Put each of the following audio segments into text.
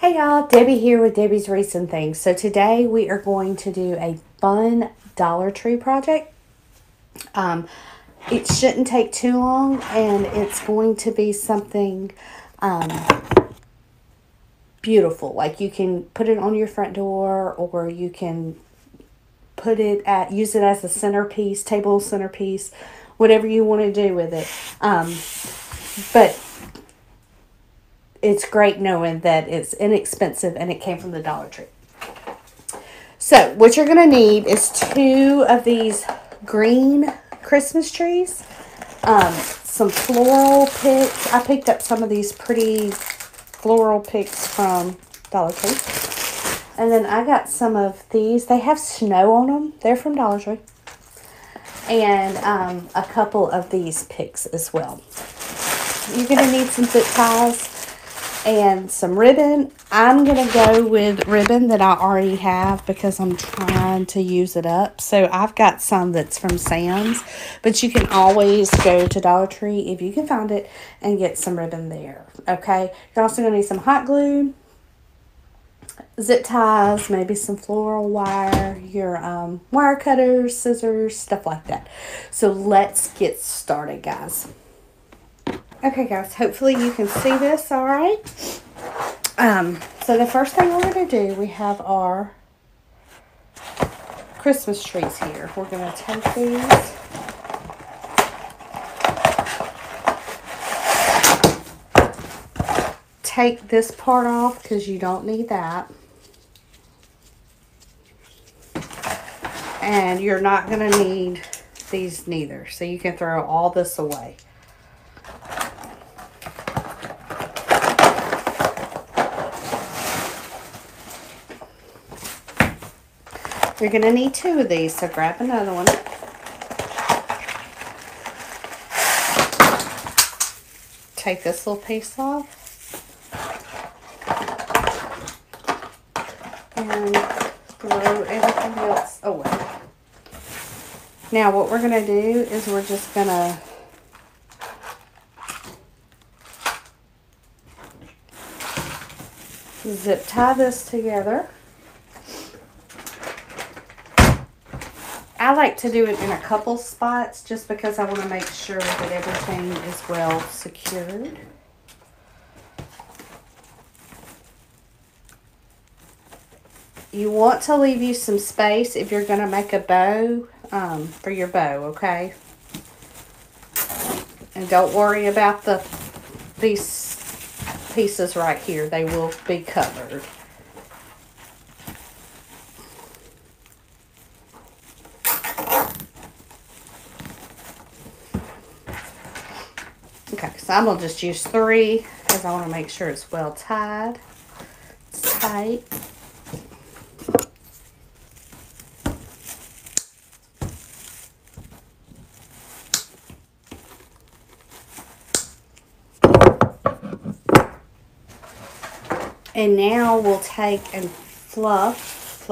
Hey y'all, Debbie here with Debbie's Recent Things. So today we are going to do a fun Dollar Tree project. It shouldn't take too long, and it's going to be something beautiful. Like you can put it on your front door, or you can use it as a centerpiece, table centerpiece, whatever you want to do with it. But it's great knowing that it's inexpensive and it came from the Dollar Tree. So what you're going to need is 2 of these green Christmas trees, some floral picks. I picked up some of these pretty floral picks from Dollar Tree. And then I got some of these. They have snow on them. They're from Dollar Tree. And a couple of these picks as well. You're going to need some zip ties and some ribbon. I'm going to go with ribbon that I already have because I'm trying to use it up. So I've got some that's from Sam's, but you can always go to Dollar Tree if you can find it and get some ribbon there. Okay. You're also going to need some hot glue, zip ties, maybe some floral wire, your wire cutters, scissors, stuff like that. So let's get started, guys. Okay, guys, hopefully you can see this all right. So the first thing we're going to do, we have our Christmas trees here. We're going to take these. Take this part off because you don't need that. And you're not going to need these neither. So you can throw all this away. You're going to need 2 of these, so grab another one. Take this little piece off. And throw everything else away. Now what we're going to do is we're just going to zip tie this together. I like to do it in a couple spots just because I want to make sure that everything is well secured. You want to leave you some space if you're going to make a bow for your bow, okay? And don't worry about these pieces right here. They will be covered. Okay, so I'm going to just use 3 because I want to make sure it's well tied. It's tight. And now we'll take and fluff.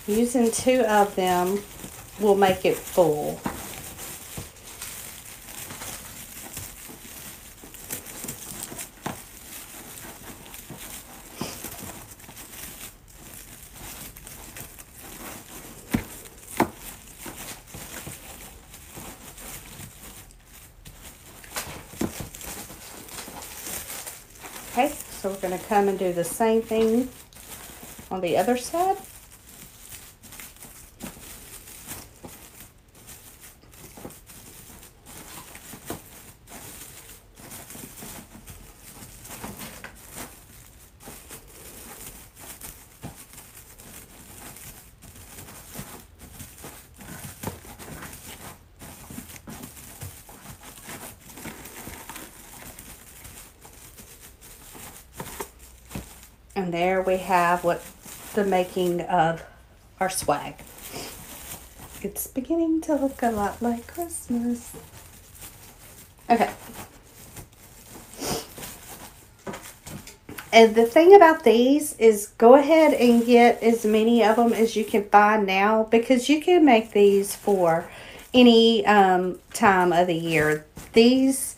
Using 2 of them will make it full. Okay, so we're going to come and do the same thing on the other side. And there we have the making of our swag. It's beginning to look a lot like Christmas. Okay. And the thing about these is go ahead and get as many of them as you can find now, because you can make these for any time of the year. These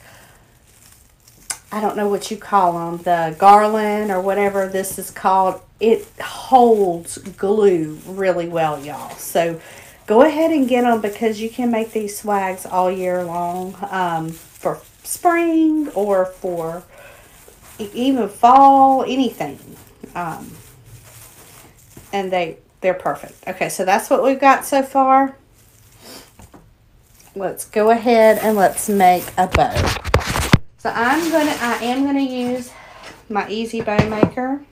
I don't know what you call them, the garland or whatever this is called. It holds glue really well, y'all. So go ahead and get them because you can make these swags all year long, for spring or for even fall, anything. And they're perfect. Okay, so that's what we've got so far. Let's go ahead and let's make a bow. So I am gonna use my Easy Bow Maker.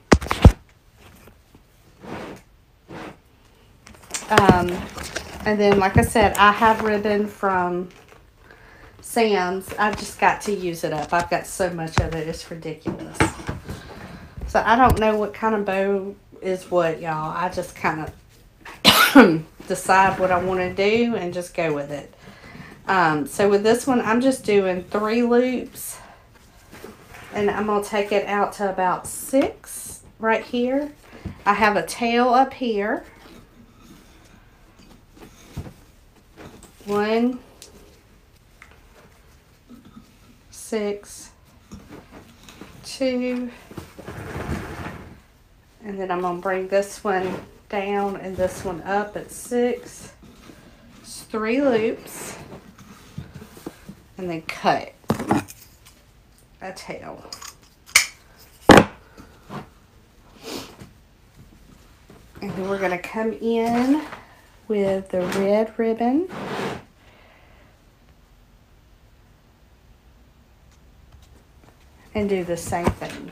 And then, like I said, I have ribbon from Sam's. I've just got to use it up. I've got so much of it, it's ridiculous. So I don't know what kind of bow is what, y'all. I just kind of decide what I want to do and just go with it. So with this one, I'm just doing 3 loops. And I'm going to take it out to about 6 right here. I have a tail up here. 1, 6, 2, and then I'm going to bring this one down and this one up at 6. It's 3 loops, and then cut a tail. And then we're going to come in with the red ribbon. And do the same thing.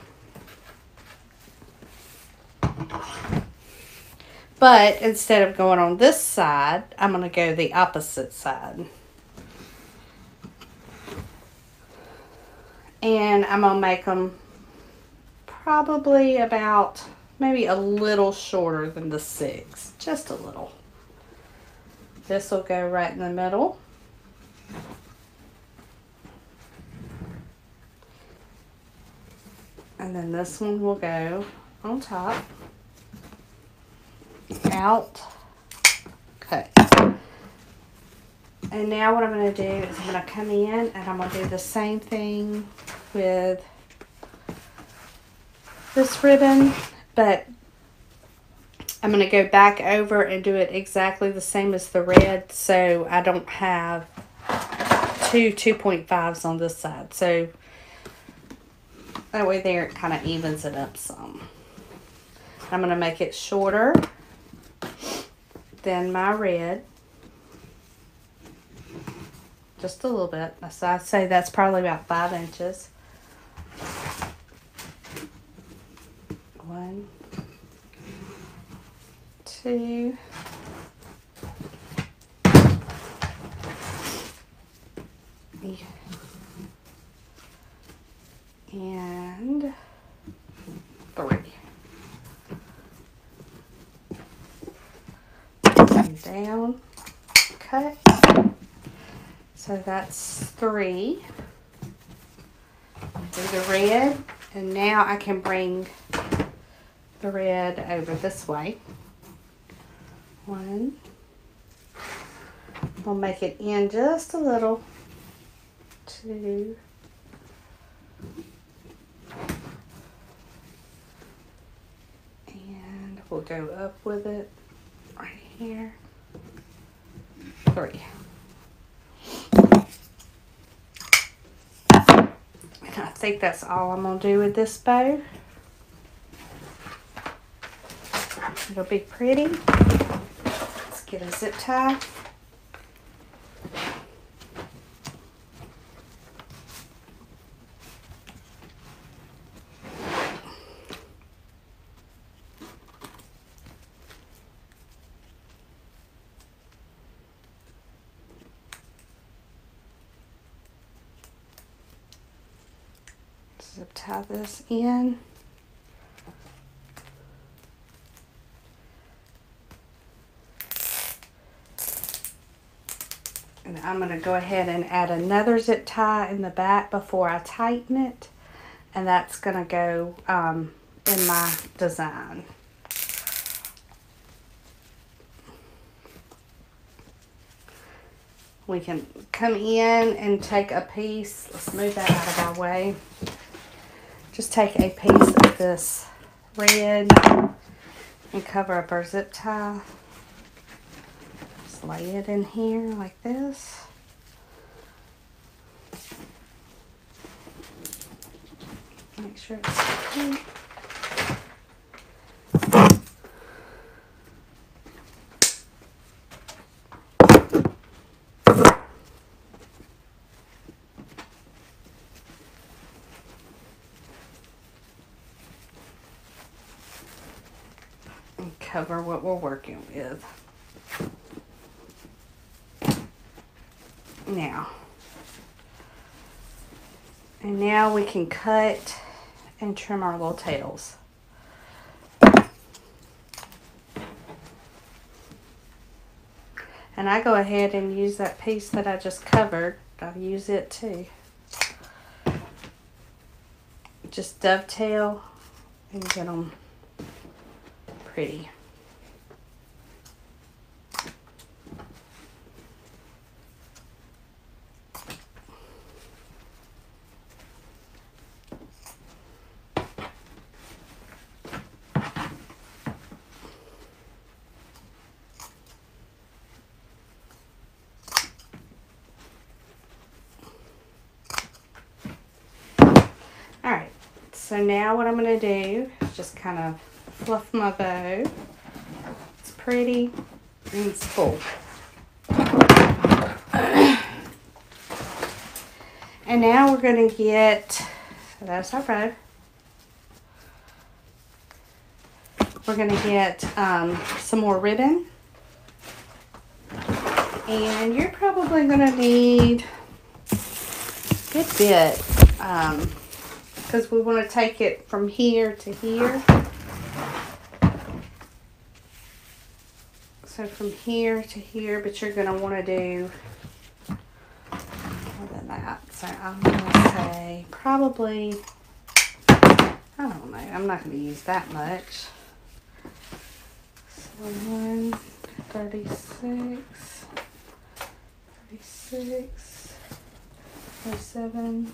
But instead of going on this side, I'm going to go the opposite side. And I'm going to make them probably about maybe a little shorter than the 6. Just a little. This will go right in the middle. And then this one will go on top, out, cut. And now what I'm going to do is I'm going to come in and I'm going to do the same thing with this ribbon, but I'm going to go back over and do it exactly the same as the red, so I don't have 2 2.5s on this side. So that way there it kind of evens it up some. I'm going to make it shorter than my red. Just a little bit. So I'd say that's probably about 5 inches. 1, 2. And 3. And down, cut. So that's 3. Do the red, and now I can bring the red over this way. 1. We'll make it in just a little. 2. And we'll go up with it right here. 3. And I think that's all I'm going to do with this bow. It'll be pretty. Let's get a zip tie. Zip tie this in. And I'm going to go ahead and add another zip tie in the back before I tighten it. And that's going to go in my design. We can come in and take a piece. Let's move that out of our way. just take a piece of this red and cover up our zip tie. Just lay it in here like this. Make sure it's complete. And cover what we're working with. Now we can cut and trim our little tails. And I go ahead and use that piece that I just covered. I'll use it too. Just dovetail and get them pretty. Alright, so now what I'm going to do is just kind of fluff my bow. It's pretty and it's full. And now we're going to get, that's our bow. We're going to get some more ribbon. And you're probably going to need a good bit. Because we want to take it from here to here. So from here to here, but you're going to want to do more than that. So I'm going to say probably, I don't know, I'm not going to use that much. So 36, 36, 37.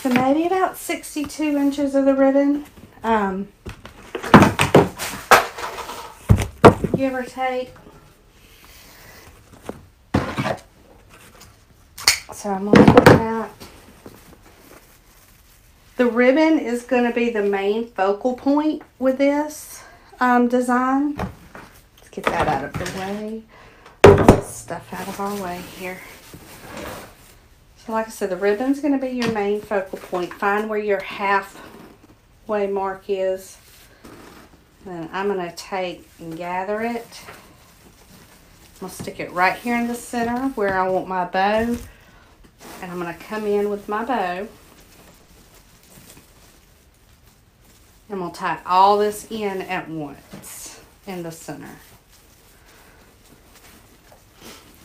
So maybe about 62 inches of the ribbon, give or take. So I'm going to put that. The ribbon is going to be the main focal point with this design. Let's get that out of the way. Get this stuff out of our way here. So like I said, the ribbon's going to be your main focal point. Find where your halfway mark is. Then I'm going to take and gather it. I'm going to stick it right here in the center where I want my bow. And I'm going to come in with my bow. I'm going to tie all this in at once in the center.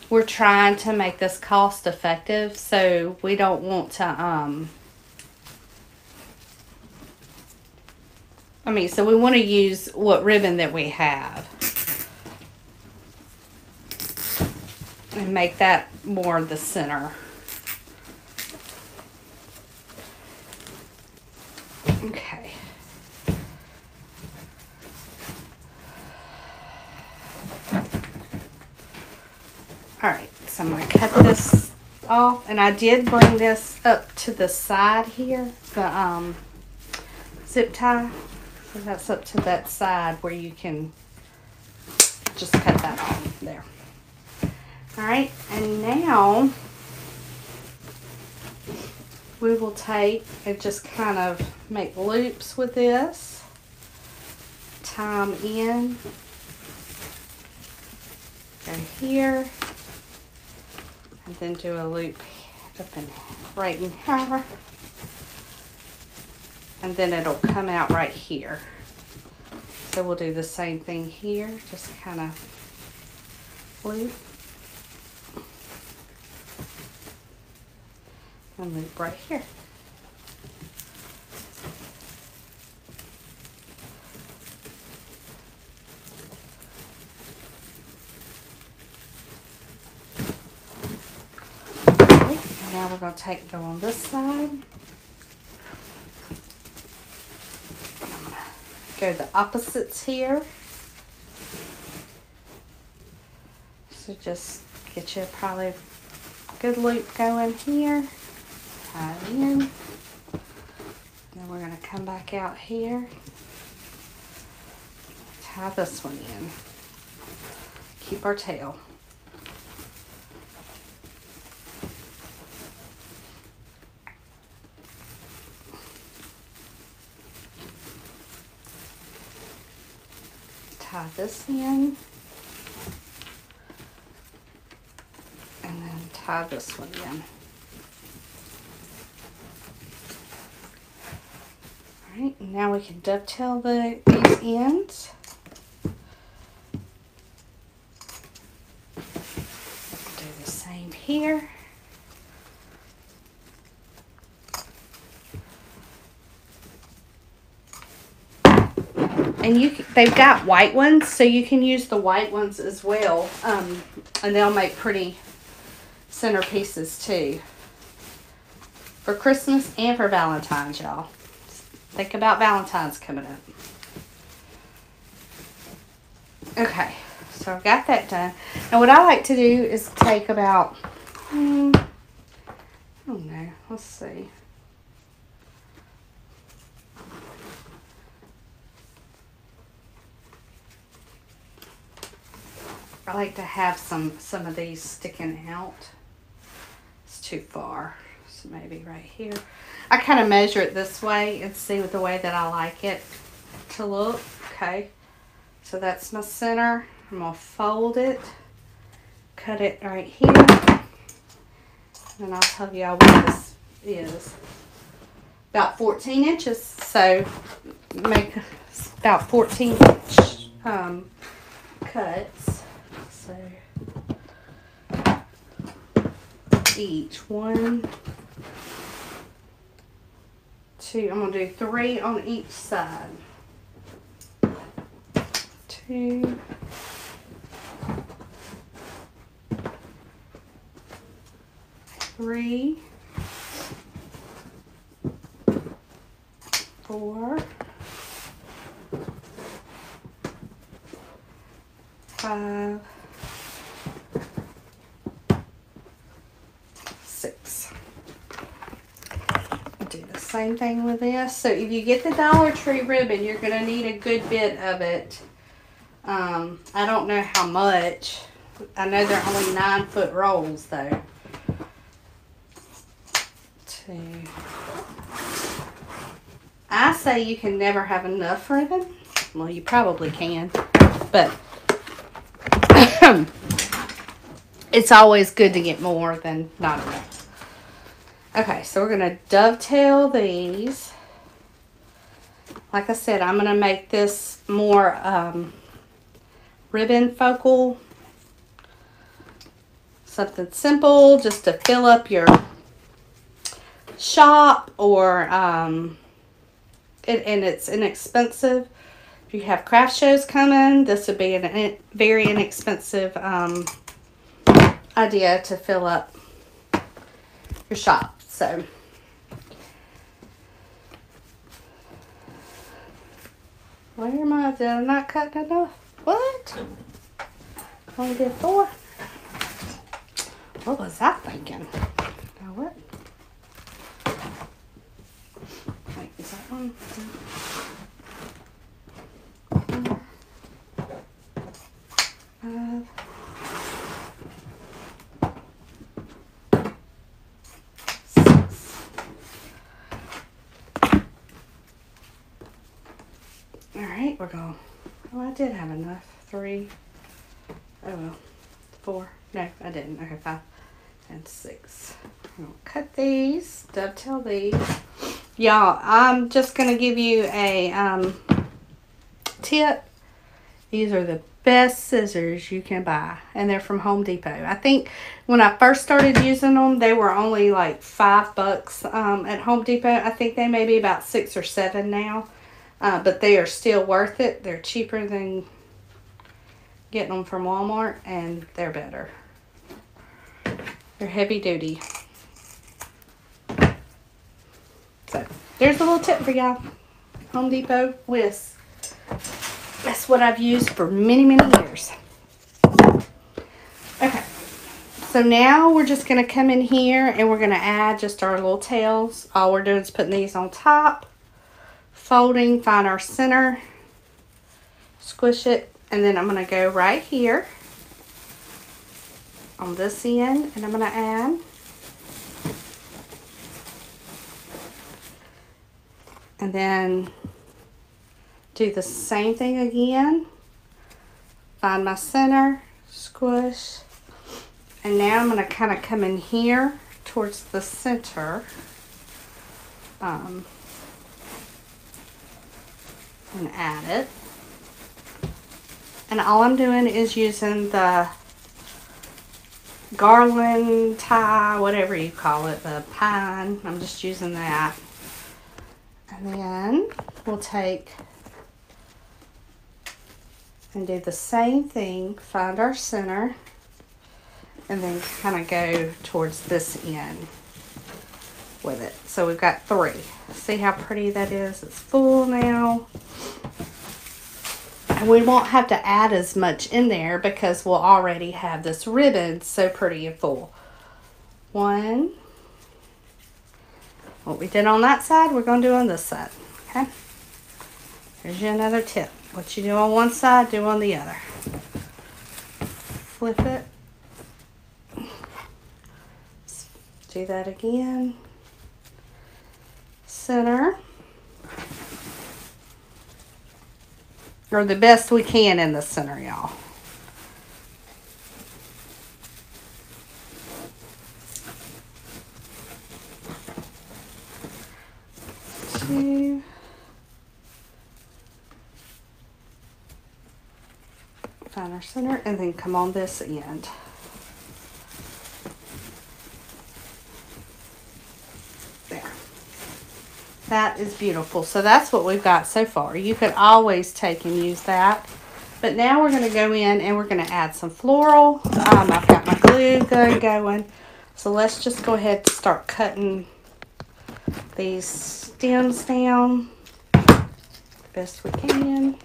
We're trying to make this cost effective, so we don't want to, so we want to use what ribbon that we have. And make that more the center. Okay. Alright, so I'm going to cut this off, and I did bring this up to the side here, the zip tie. So that's up to that side where you can just cut that off there. Alright, and now we will take and just kind of make loops with this, tie them in, go here, and then do a loop up and right in here, and then it'll come out right here. So we'll do the same thing here, just kind of loop and loop right here. now we're going to go on this side. Go the opposites here. So just get you probably a good loop going here. Tie it in. Then we're going to come back out here. Tie this one in. Keep our tail. Tie this in. And then tie this one in. Alright, now we can dovetail these ends. Do the same here. And they've got white ones, so you can use the white ones as well. And they'll make pretty centerpieces too. For Christmas and for Valentine's, y'all. Think about Valentine's coming up. Okay, so I've got that done. Now what I like to do is take about, I don't know, let's see. I like to have some of these sticking out. It's too far, so maybe right here. I kind of measure it this way and see with the way that I like it to look. Okay, so that's my center. I'm gonna fold it, cut it right here, and I'll tell y'all what this is. About 14 inches, so make about 14-inch cuts. So each 1, 2, I'm going to do 3 on each side. 2, 3, 4, 5, 6. Do the same thing with this. So if you get the Dollar Tree ribbon, you're going to need a good bit of it. I don't know how much. I know they're only 9-foot rolls though. 2. I say you can never have enough ribbon. Well, you probably can, but it's always good to get more than not enough. Okay, so we're going to dovetail these. Like I said, I'm going to make this more ribbon focal. Something simple just to fill up your shop, or and it's inexpensive. If you have craft shows coming, this would be a very inexpensive idea to fill up your shop. So where am I? Did I not cut enough? What? Only did 4. What was I thinking? Now what? Wait, is that one? 5. 6. All right, we're going. Oh, I did have enough. 3. Oh well. 4. No, I didn't. Okay, 5 and 6. I'm gonna cut these, dovetail these. Y'all, I'm just gonna give you a tip. These are the best scissors you can buy, and they're from Home Depot. I think when I first started using them, they were only like $5 at Home Depot. I think they may be about 6 or 7 now, but they are still worth it. They're cheaper than getting them from Walmart, and they're better. They're heavy duty. So there's a little tip for y'all. Home Depot whisk. That's what I've used for many, many years. Okay. So now we're just going to come in here and we're going to add just our little tails. All we're doing is putting these on top, folding, find our center, squish it, and then I'm going to go right here on this end and I'm going to add. And then do the same thing again. Find my center, squish. And now I'm going to kind of come in here towards the center. And add it. And all I'm doing is using the garland tie, whatever you call it, the pine. I'm just using that. And then we'll take and do the same thing, find our center, and then kind of go towards this end with it. So we've got 3. See how pretty that is? It's full now. And we won't have to add as much in there because we'll already have this ribbon so pretty and full. 1. What we did on that side, we're going to do on this side. Okay? Here's you another tip. What you do on one side, do on the other. Flip it. Do that again. Center. Or the best we can in the center, y'all. Two. Find our center and then come on this end. There. That is beautiful. So that's what we've got so far. You could always take and use that. But now we're going to go in and we're going to add some floral. I've got my glue gun going. So let's just go ahead and start cutting these stems down the best we can.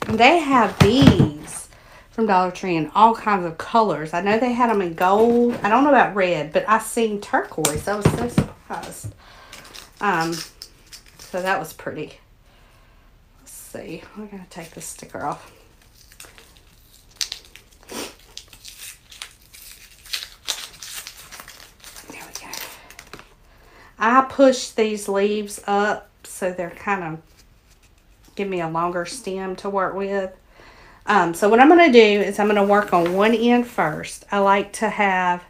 They have these from Dollar Tree in all kinds of colors. I know they had them in gold. I don't know about red, but I seen turquoise. I was so surprised. So that was pretty. Let's see. We're going to take this sticker off. There we go. I push these leaves up so they're kind of give me a longer stem to work with. So what I'm going to do is I'm going to work on one end first. I like to have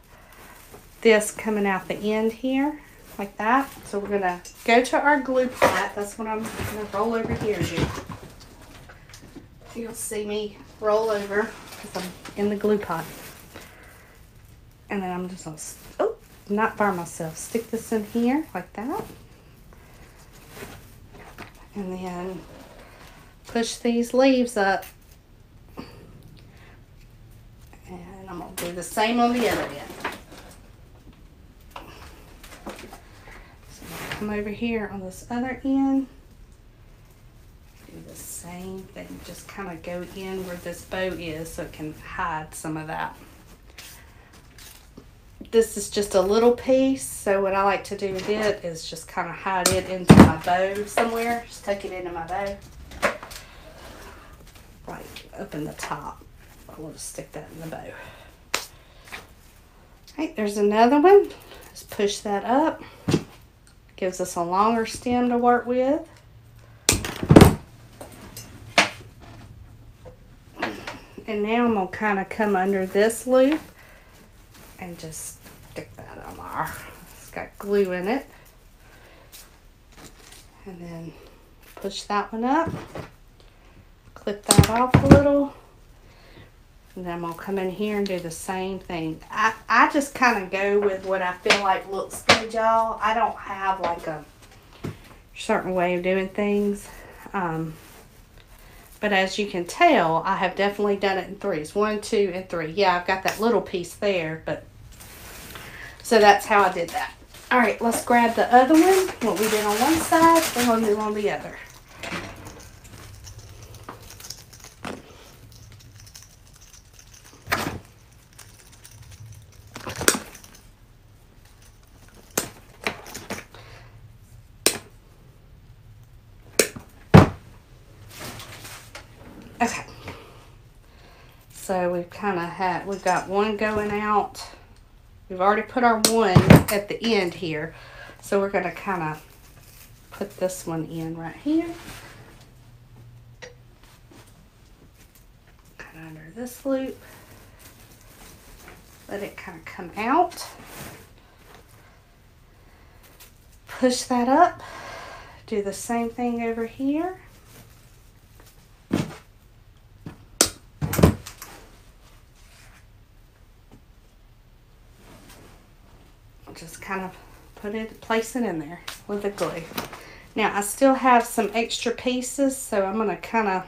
this coming out the end here, like that. So we're going to go to our glue pot. That's what I'm going to roll over here and do. You'll see me roll over because I'm in the glue pot. And then I'm just going to, oh, not by myself, stick this in here like that. And then push these leaves up. And I'm going to do the same on the other end. So come over here on this other end. Do the same thing. Just kind of go in where this bow is so it can hide some of that. This is just a little piece. So what I like to do with it is just kind of hide it into my bow somewhere. Just tuck it into my bow. Right up in the top. We'll just stick that in the bow. Alright, there's another one. Just push that up. Gives us a longer stem to work with. And now I'm going to kind of come under this loop and just stick that on there. It's got glue in it. And then push that one up. Clip that off a little. And then I'm going to come in here and do the same thing. I just kind of go with what I feel like looks good, y'all. I don't have like a certain way of doing things. But as you can tell, I have definitely done it in threes. 1, 2, and 3. Yeah, I've got that little piece there, but so that's how I did that. All right, let's grab the other one. What we did on one side, we're going to do on the other. Okay. So we've got one going out. We've already put our one at the end here. So we're going to kind of put this one in right here. Kind of under this loop. Let it kind of come out. Push that up. Do the same thing over here. Just kind of place it in there with the glue. Now I still have some extra pieces, so I'm going to kind of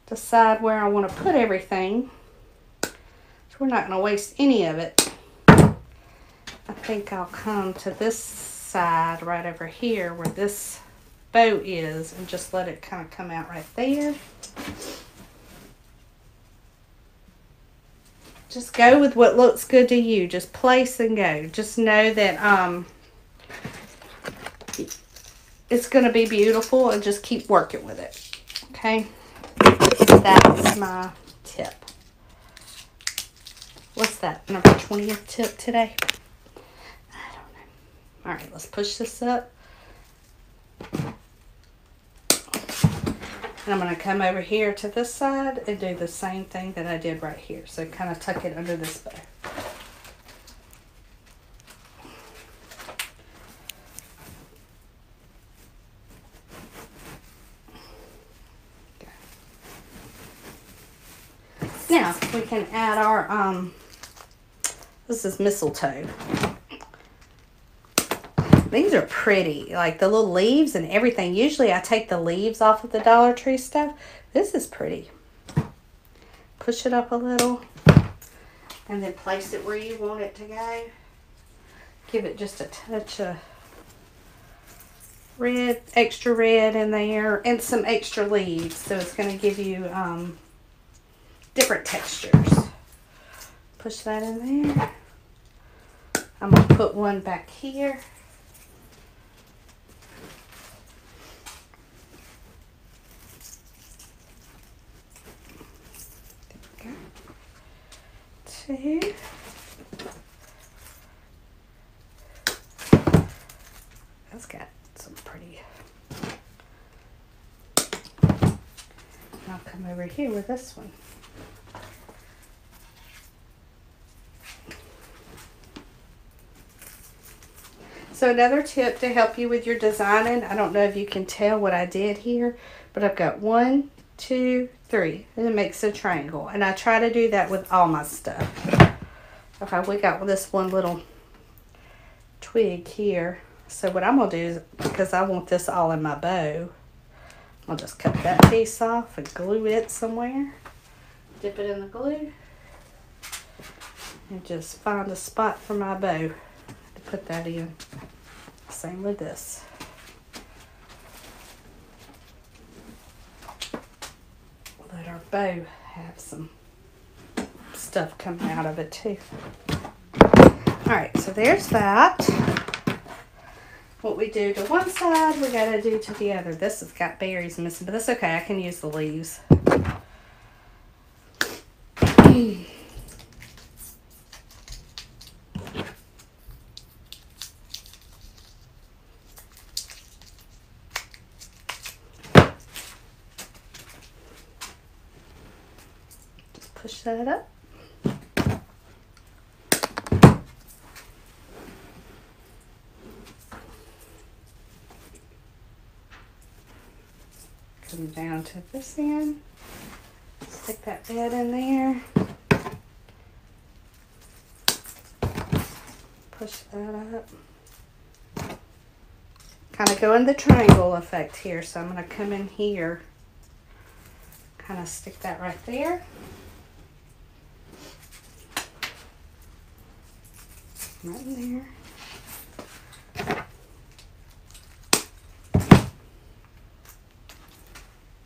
decide where I want to put everything. So we're not going to waste any of it. I think I'll come to this side right over here where this bow is and just let it kind of come out right there. Just go with what looks good to you. Just place and go. Just know that it's going to be beautiful, and just keep working with it. Okay? That's my tip. What's that? Number 20th tip today? I don't know. All right, let's push this up. And I'm going to come over here to this side and do the same thing that I did right here. So kind of tuck it under this bow. Okay. Now we can add our, this is mistletoe. These are pretty, like the little leaves and everything. Usually I take the leaves off of the Dollar Tree stuff. This is pretty. Push it up a little and then place it where you want it to go. Give it just a touch of red, extra red in there, and some extra leaves. So it's going to give you different textures. Push that in there. I'm going to put one back here. Two. That's got some pretty. And I'll come over here with this one. So another tip to help you with your designing, I don't know if you can tell what I did here, but I've got 1, 2, 3, and it makes a triangle. And I try to do that with all my stuff. Okay, we got this one little twig here. So what I'm going to do is, because I want this all in my bow, I'll just cut that piece off and glue it somewhere. Dip it in the glue. And just find a spot for my bow to put that in. Same with this. Let our bow have some stuff come out of it too. Alright, so there's that. What we do to one side, we gotta do to the other. This has got berries missing, but that's okay. I can use the leaves. Just push that up. Come down to this end, stick that bed in there, push that up, kind of go in the triangle effect here. So I'm going to come in here kind of stick that right there. Right in there.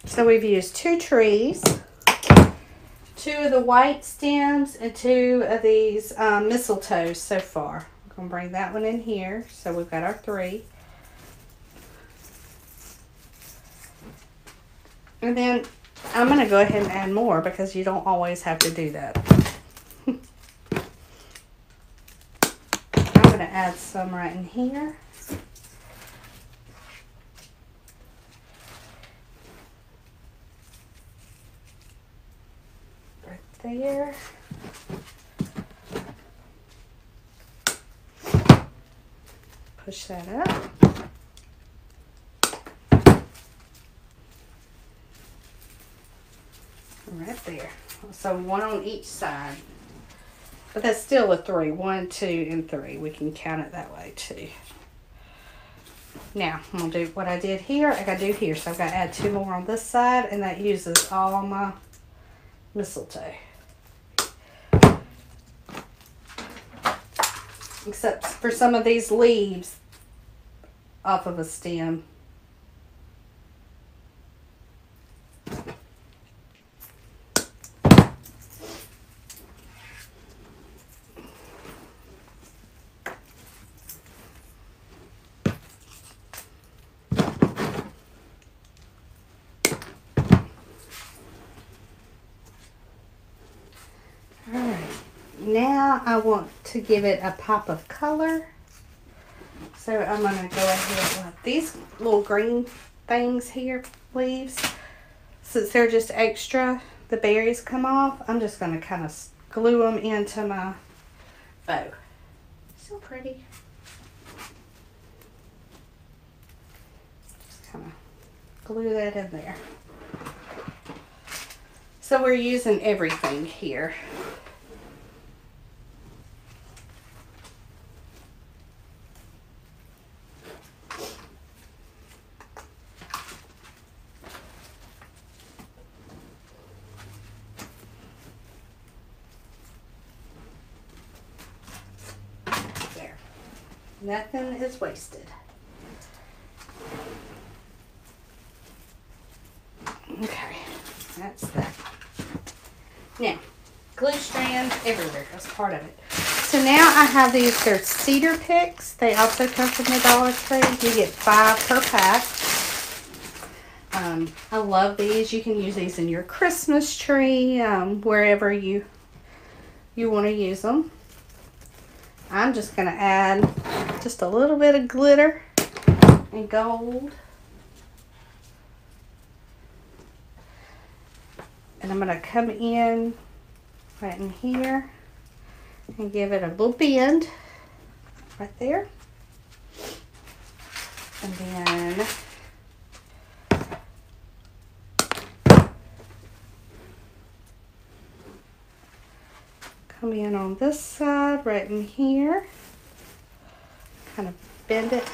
So we've used 2 trees, 2 of the white stems, and 2 of these mistletoes so far. I'm going to bring that one in here. So we've got our 3. And then I'm going to go ahead and add more because you don't always have to do that. I'm going to add some right in here. Right there. Push that up. Right there. So 1 on each side. But that's still a 3. 1, 2, and 3. We can count it that way too. Now, I'm going to do what I did here. I got to do here. So I've got to add 2 more on this side. And that uses all my mistletoe. Except for some of these leaves off of a stem. Now I want to give it a pop of color. So I'm going to go ahead with these little green things here, leaves. Since they're just extra, the berries come off, I'm just going to kind of glue them into my bow. So pretty. Just kind of glue that in there. So we're using everything here. Nothing is wasted. Okay, that's that. Now, glue strands everywhere. That's part of it. So now I have these. They're cedar picks. They also come from the Dollar Tree. You get 5 per pack. I love these. You can use these in your Christmas tree, wherever you want to use them. I'm just going to add just a little bit of glitter and gold. And I'm going to come in right in here and give it a little bend right there. And then come in on this side right in here. Kind of bend it,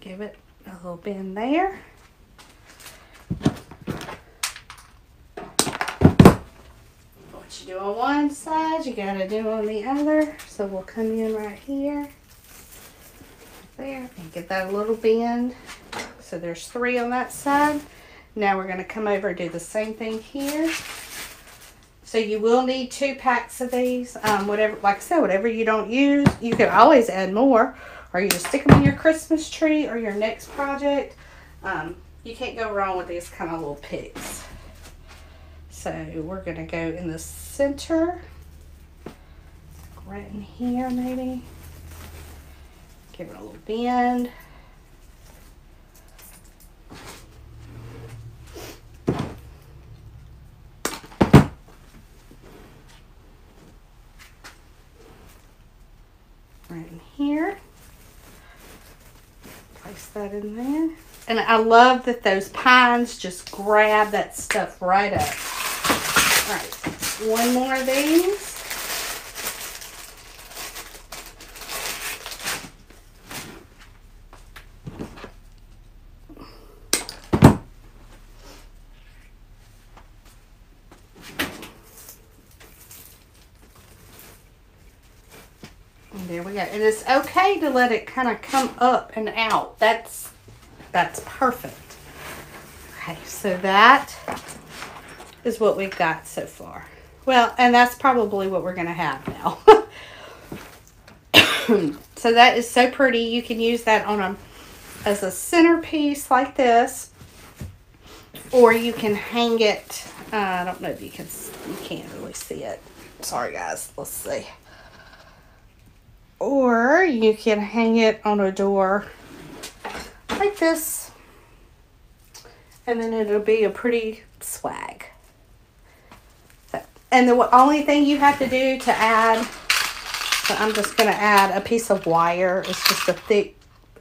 give it a little bend there. What you do on one side, you gotta do on the other. So we'll come in right here, there, and get that little bend. So there's 3 on that side. Now we're gonna come over and do the same thing here. So you will need 2 packs of these. Whatever, like I said, whatever you don't use, you can always add more. Or you just stick them in your Christmas tree or your next project. You can't go wrong with these kind of little picks. So we're going to go in the center. Right in here maybe. Give it a little bend. Right in here. Place that in there. And I love that those pines just grab that stuff right up. All right, 1 more of these. There we go. And it's okay to let it kind of come up and out. That's perfect. Okay, so that is what we've got so far. Well, and that's probably what we're going to have now. So that is so pretty. You can use that on as a centerpiece like this. Or you can hang it. I don't know if you can't really see it. Sorry guys, let's see. Or you can hang it on a door like this. And then it'll be a pretty swag. And the only thing you have to do to add, so I'm just going to add a piece of wire. It's just a thick,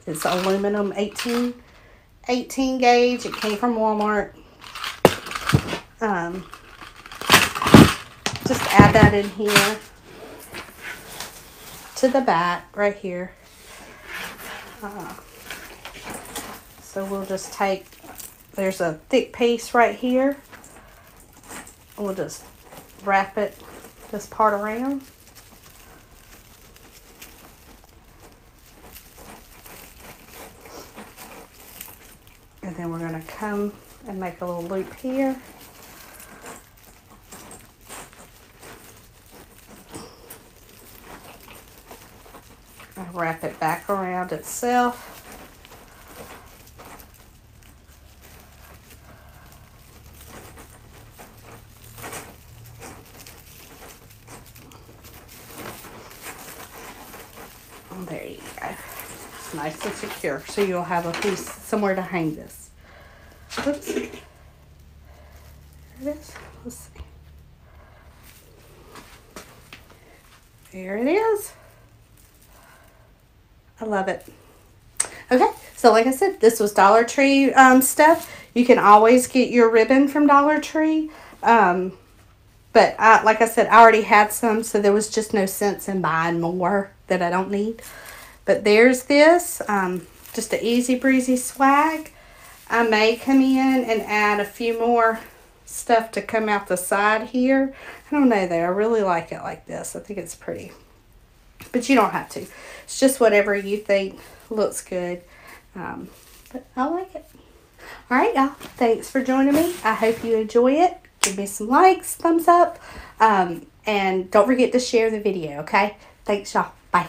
it's aluminum 18 gauge. It came from Walmart. Just add that in here to the back right here. So we'll just take, there's a thick piece right here. We'll just wrap it, this part around. And then we're going to come and make a little loop here. And wrap it back around itself. And there you go. It's nice and secure. So you'll have a piece somewhere to hang this. Oops. There it is. Let's see. There it is. I love it. Okay, so like I said, this was Dollar Tree stuff. You can always get your ribbon from Dollar Tree. But like I said, I already had some, so there was just no sense in buying more that I don't need. But there's this. Just an easy breezy swag. I may come in and add a few more stuff to come out the side here. I don't know though. I really like it like this. I think it's pretty. But you don't have to. It's just whatever you think looks good. But I like it. Alright, y'all. Thanks for joining me. I hope you enjoy it. Give me some likes, thumbs up. And don't forget to share the video, okay? Thanks, y'all. Bye.